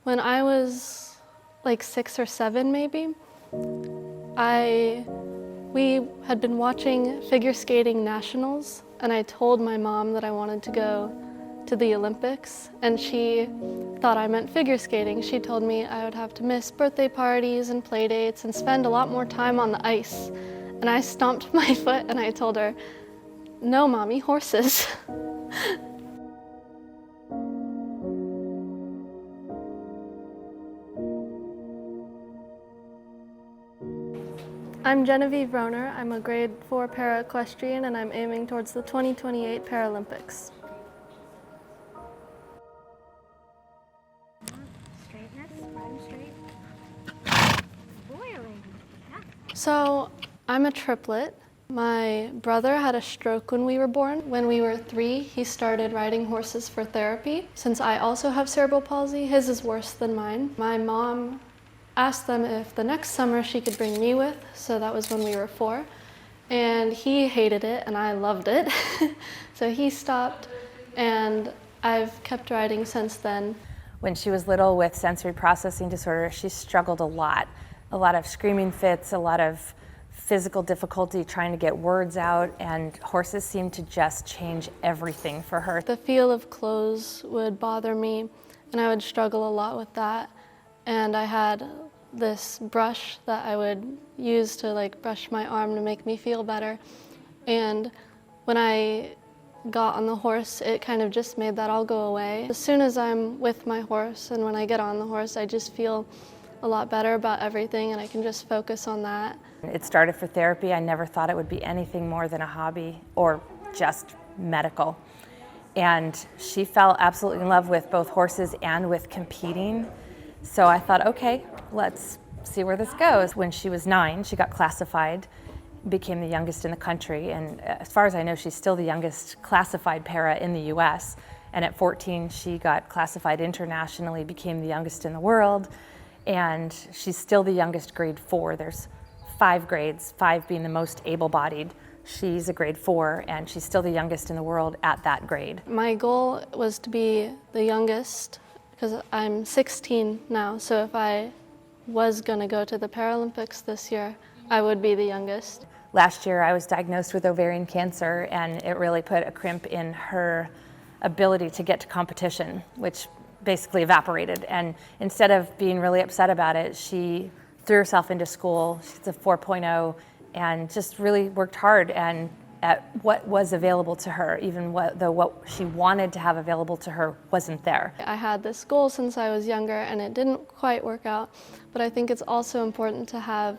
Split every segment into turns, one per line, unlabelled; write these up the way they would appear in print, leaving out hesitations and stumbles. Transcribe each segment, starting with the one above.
When I was like 6 or 7 maybe, we had been watching figure skating nationals, and I told my mom that I wanted to go to the Olympics, and she thought I meant figure skating. She told me I would have to miss birthday parties and play dates and spend a lot more time on the ice. And I stomped my foot and I told her, "No, Mommy, horses." I'm Genevieve Rohner. I'm a grade 4 para-equestrian, and I'm aiming towards the 2028 Paralympics.
Straightness, bottom straight. Boiling. Yeah.
So, I'm a triplet. My brother had a stroke when we were born. When we were 3, he started riding horses for therapy. Since I also have cerebral palsy, his is worse than mine. My mom asked them if the next summer she could bring me with, so that was when we were 4. And he hated it and I loved it. So he stopped, and I've kept riding since then.
When she was little with sensory processing disorder, she struggled a lot of screaming fits, a lot of physical difficulty trying to get words out, and horses seemed to just change everything for her.
The feel of clothes would bother me, and I would struggle a lot with that. And I had this brush that I would use to brush my arm to make me feel better. And when I got on the horse, it kind of just made that all go away. As soon as I'm with my horse and when I get on the horse, I just feel a lot better about everything, and I can just focus on that.
It started for therapy. I never thought it would be anything more than a hobby or just medical. And she fell absolutely in love with both horses and with competing. So I thought, okay, let's see where this goes. When she was 9, she got classified, became the youngest in the country, and as far as I know, she's still the youngest classified para in the US. And at 14, she got classified internationally, became the youngest in the world, and she's still the youngest grade 4. There's 5 grades, 5 being the most able-bodied. She's a grade 4, and she's still the youngest in the world at that grade.
My goal was to be the youngest, because I'm 16 now, so if I was going to go to the Paralympics this year, I would be the youngest.
Last year I was diagnosed with ovarian cancer, and it really put a crimp in her ability to get to competition, which basically evaporated. And instead of being really upset about it, she threw herself into school. She's a 4.0 and just really worked hard and at what was available to her, even though what she wanted to have available to her wasn't there.
I had this goal since I was younger, and it didn't quite work out, but I think it's also important to have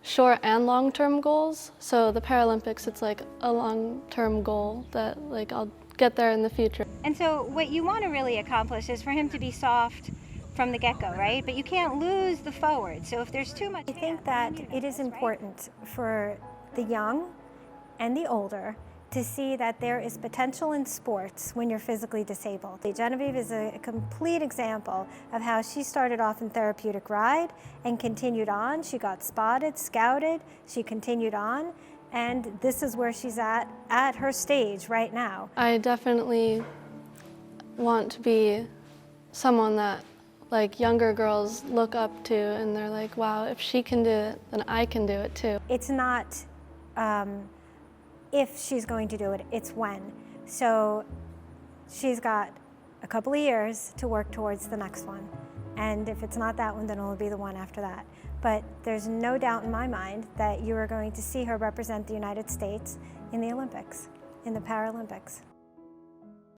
short and long-term goals. So the Paralympics, it's like a long-term goal that I'll get there in the future.
And so what you want to really accomplish is for him to be soft from the get-go, right? But you can't lose the forward. So if there's too much...
I think that it is important for the young and the older to see that there is potential in sports when you're physically disabled. Genevieve is a complete example of how she started off in therapeutic ride and continued on. She got spotted, scouted, she continued on, and this is where she's at her stage right now.
I definitely want to be someone that younger girls look up to, and they're like, wow, if she can do it, then I can do it too.
It's not if she's going to do it, it's when. So she's got a couple of years to work towards the next one. And if it's not that one, then it'll be the one after that. But there's no doubt in my mind that you are going to see her represent the United States in the Olympics, in the Paralympics.